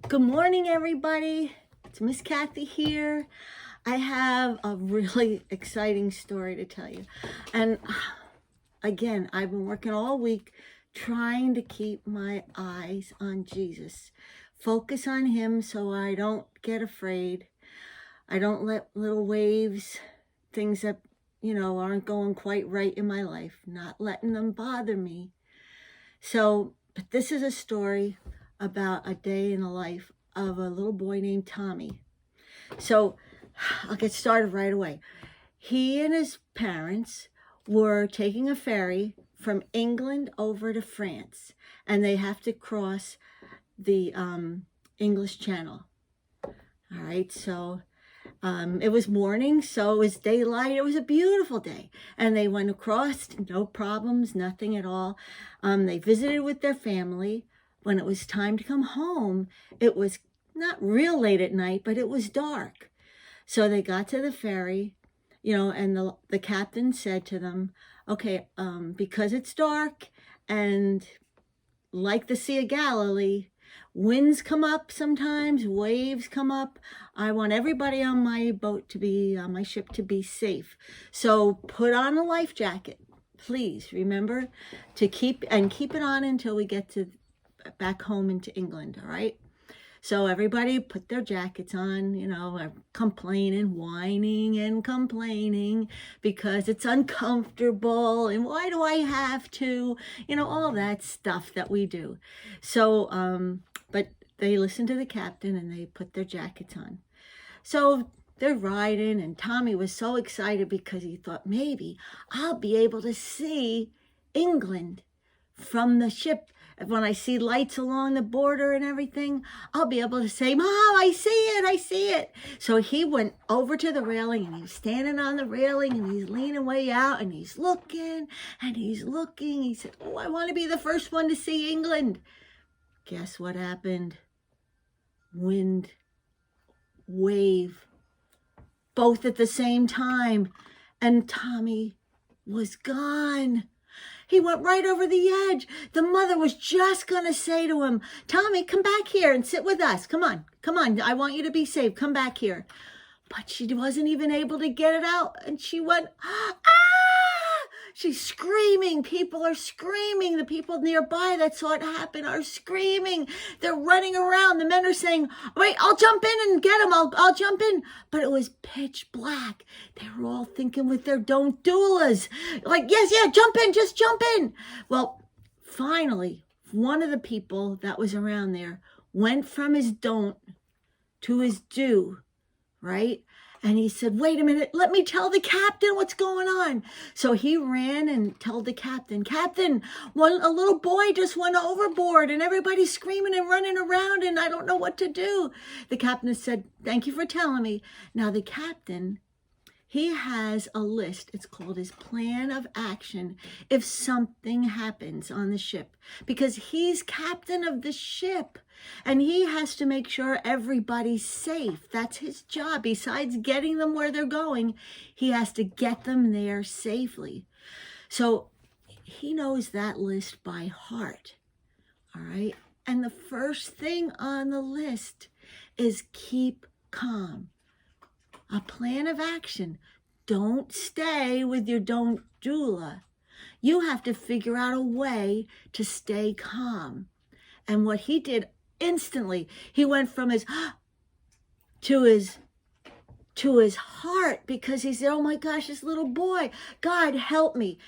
Good morning, everybody. It's Miss Kathy here. I have a really exciting story to tell you. And again, I've been working all week trying to keep my eyes on Jesus. Focus on him so I don't get afraid. I don't let little waves, things that, aren't going quite right in my life, not letting them bother me. But this is a story about a day in the life of a little boy named Tommy. So I'll get started right away. He and his parents were taking a ferry from England over to France, and they have to cross the English Channel. All right, so it was morning, so it was daylight. It was a beautiful day, and they went across, no problems, nothing at all. They visited with their family. When it was time to come home, it was not real late at night, but it was dark. So they got to the ferry, and the captain said to them, okay, because it's dark and like the Sea of Galilee, winds come up sometimes, waves come up. I want everybody on my ship to be safe. So put on a life jacket. Please remember to keep it on until we get back home into England, all right? So everybody put their jackets on, complaining, whining and complaining because it's uncomfortable and why do I have to, all that stuff that we do. So, but they listened to the captain and they put their jackets on. So they're riding, and Tommy was so excited because he thought maybe I'll be able to see England from the ship. When I see lights along the border and everything, I'll be able to say, Mom, I see it. So he went over to the railing, and he's standing on the railing, and he's leaning way out, and he's looking, and he's looking. He said, oh, I want to be the first one to see England. Guess what happened? Wind, wave, both at the same time, and Tommy was gone. He went right over the edge. The mother was just going to say to him, Tommy, come back here and sit with us. Come on. I want you to be safe. Come back here. But she wasn't even able to get it out. And she went, ah! She's screaming. People are screaming. The people nearby that saw it happen are screaming. They're running around. The men are saying, wait, I'll jump in and get him. I'll jump in. But it was pitch black. They were all thinking with their don't doulas. Like, yes, jump in. Just jump in. Well, finally, one of the people that was around there went from his don't to his do, right? And he said, wait a minute, let me tell the captain what's going on. So he ran and told the captain, a little boy just went overboard and everybody's screaming and running around and I don't know what to do. The captain said, thank you for telling me. Now the captain, he has a list. It's called his plan of action if something happens on the ship, because he's captain of the ship and he has to make sure everybody's safe. That's his job. Besides getting them where they're going, he has to get them there safely. So he knows that list by heart. All right. And the first thing on the list is keep calm. A plan of action. Don't stay with your don't doula. You have to figure out a way to stay calm. And what he did instantly, he went from his to his heart, because he said, oh my gosh, this little boy, God, help me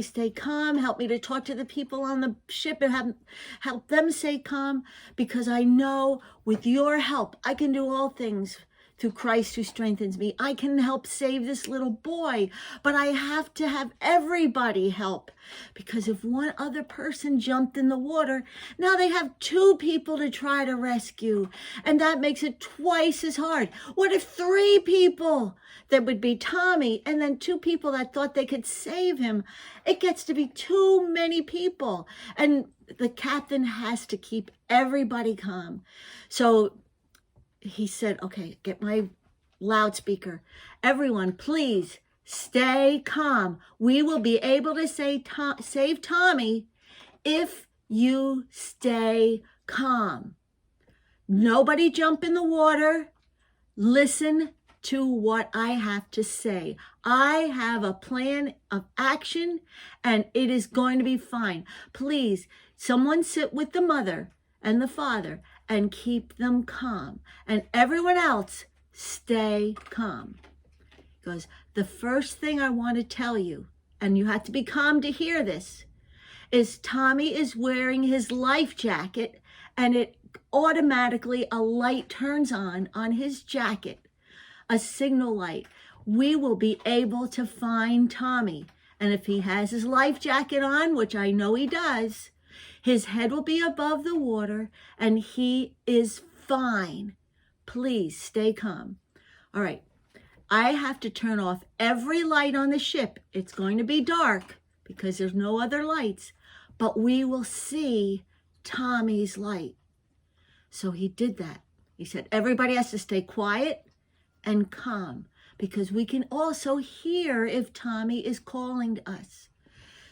stay calm, help me to talk to the people on the ship and help them stay calm, because I know with your help, I can do all things through Christ who strengthens me. I can help save this little boy, but I have to have everybody help, because if one other person jumped in the water, now they have two people to try to rescue, and that makes it twice as hard. What if three people? That would be Tommy, and then two people that thought they could save him. It gets to be too many people, and the captain has to keep everybody calm. So he said, okay, get my loudspeaker. Everyone, please stay calm. We will be able to save Tommy if you stay calm. Nobody jump in the water. Listen to what I have to say. I have a plan of action and it is going to be fine. Please, someone sit with the mother and the father and keep them calm. And everyone else, stay calm. Because the first thing I want to tell you, and you have to be calm to hear this, is Tommy is wearing his life jacket and it automatically a light turns on his jacket, a signal light. We will be able to find Tommy. And if he has his life jacket on, which I know he does, his head will be above the water and he is fine. Please stay calm. All right. I have to turn off every light on the ship. It's going to be dark because there's no other lights, but we will see Tommy's light. So he did that. He said, everybody has to stay quiet and calm because we can also hear if Tommy is calling to us.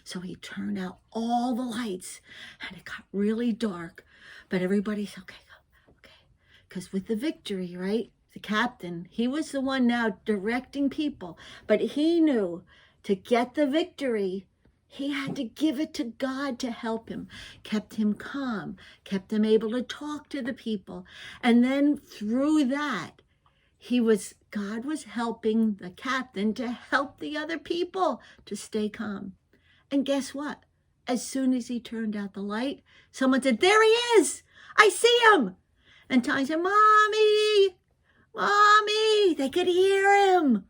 So he turned out all the lights and it got really dark, but everybody's okay. Because with the victory, right? The captain, he was the one now directing people, but he knew to get the victory, he had to give it to God to help him, kept him calm, kept him able to talk to the people. And then through that, God was helping the captain to help the other people to stay calm. And guess what? As soon as he turned out the light, someone said, there he is. I see him. And Tommy said, Mommy, Mommy, they could hear him.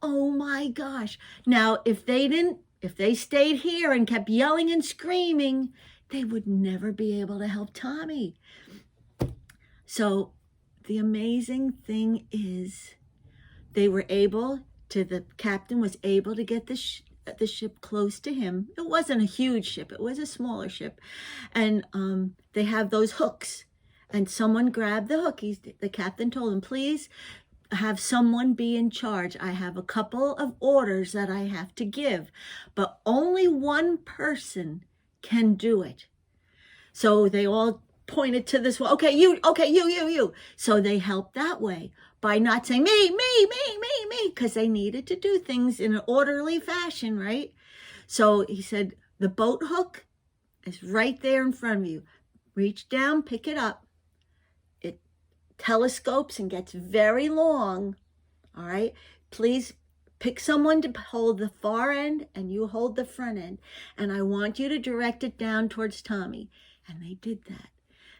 Oh my gosh. Now, if they stayed here and kept yelling and screaming, they would never be able to help Tommy. So the amazing thing is the captain was able to get the ship close to him. It wasn't a huge ship. It was a smaller ship. And they have those hooks. And someone grabbed the hook. The captain told him, please have someone be in charge. I have a couple of orders that I have to give, but only one person can do it. So they all pointed to this one. Okay, you. So they helped that way by not saying me, because they needed to do things in an orderly fashion, right? So he said, the boat hook is right there in front of you. Reach down, pick it up. It telescopes and gets very long. All right. Please pick someone to hold the far end and you hold the front end. And I want you to direct it down towards Tommy. And they did that.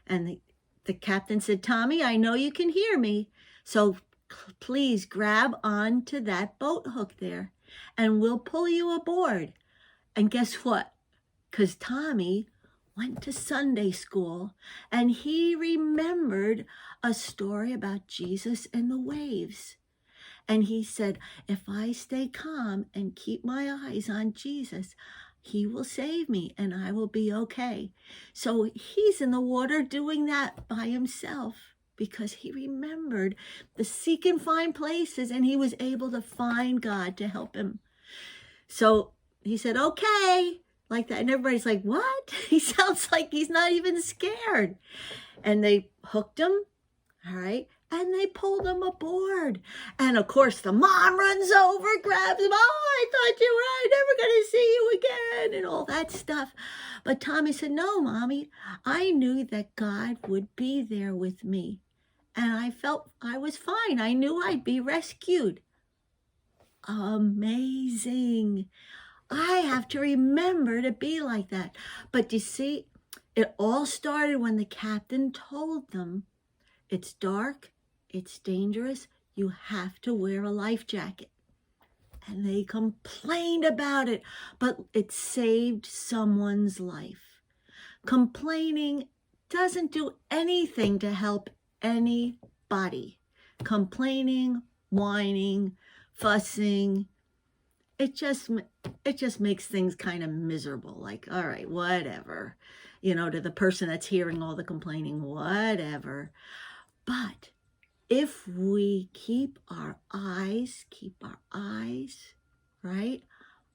And the captain said, Tommy, I know you can hear me. So please grab onto that boat hook there and we'll pull you aboard. And guess what? Because Tommy went to Sunday school and he remembered a story about Jesus and the waves. And he said, if I stay calm and keep my eyes on Jesus, he will save me and I will be okay. So he's in the water doing that by himself because he remembered the seek and find places and he was able to find God to help him. So he said, okay. Like that. And everybody's like, what? He sounds like he's not even scared. And they hooked him. All right. And they pulled him aboard. And of course, the mom runs over, grabs him. Oh, I thought you were never going to see you again and all that stuff. But Tommy said, no, Mommy, I knew that God would be there with me. And I felt I was fine. I knew I'd be rescued. Amazing. I have to remember to be like that. But you see, it all started when the captain told them, it's dark, it's dangerous, you have to wear a life jacket. And they complained about it, but it saved someone's life. Complaining doesn't do anything to help anybody. Complaining, whining, fussing, it just makes things kind of miserable. Like, all right, whatever, to the person that's hearing all the complaining, whatever. But if we keep our eyes, right,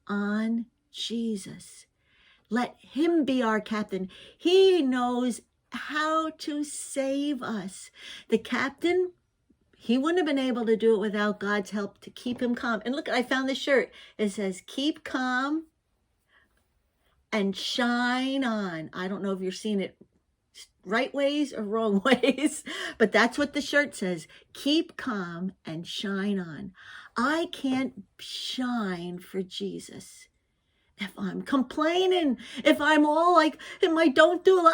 on Jesus, let him be our captain. He knows how to save us. The captain, he wouldn't have been able to do it without God's help to keep him calm. And look, I found this shirt. It says, keep calm and shine on. I don't know if you're seeing it right ways or wrong ways, but that's what the shirt says. Keep calm and shine on. I can't shine for Jesus if I'm complaining, if I'm all like, if I don't do,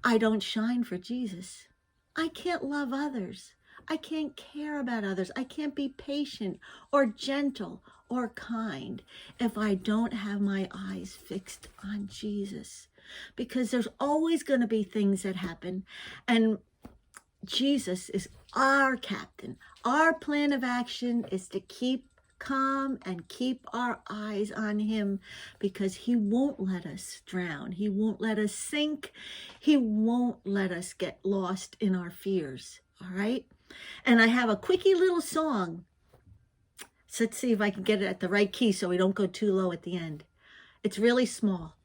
I don't shine for Jesus. I can't love others. I can't care about others. I can't be patient or gentle or kind if I don't have my eyes fixed on Jesus. Because there's always going to be things that happen. And Jesus is our captain. Our plan of action is to keep calm and keep our eyes on him, because he won't let us drown. He won't let us sink. He won't let us get lost in our fears. All right. And I have a quickie little song. So let's see if I can get it at the right key so we don't go too low at the end. It's really small.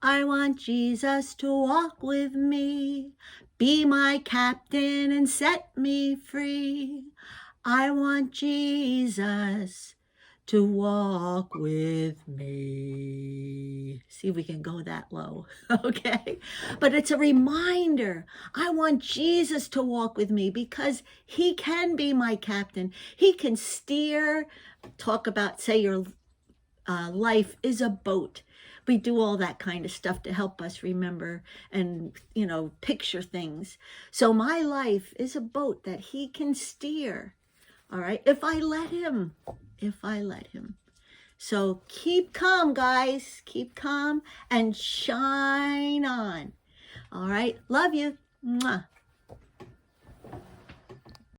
I want Jesus to walk with me, be my captain and set me free. I want Jesus to walk with me. See if we can go that low, okay? But it's a reminder. I want Jesus to walk with me because he can be my captain. He can steer. Talk about, say your life is a boat. We do all that kind of stuff to help us remember and, picture things. So my life is a boat that he can steer. All right. If I let him. So keep calm, guys. Keep calm and shine on. All right. Love you. Mwah.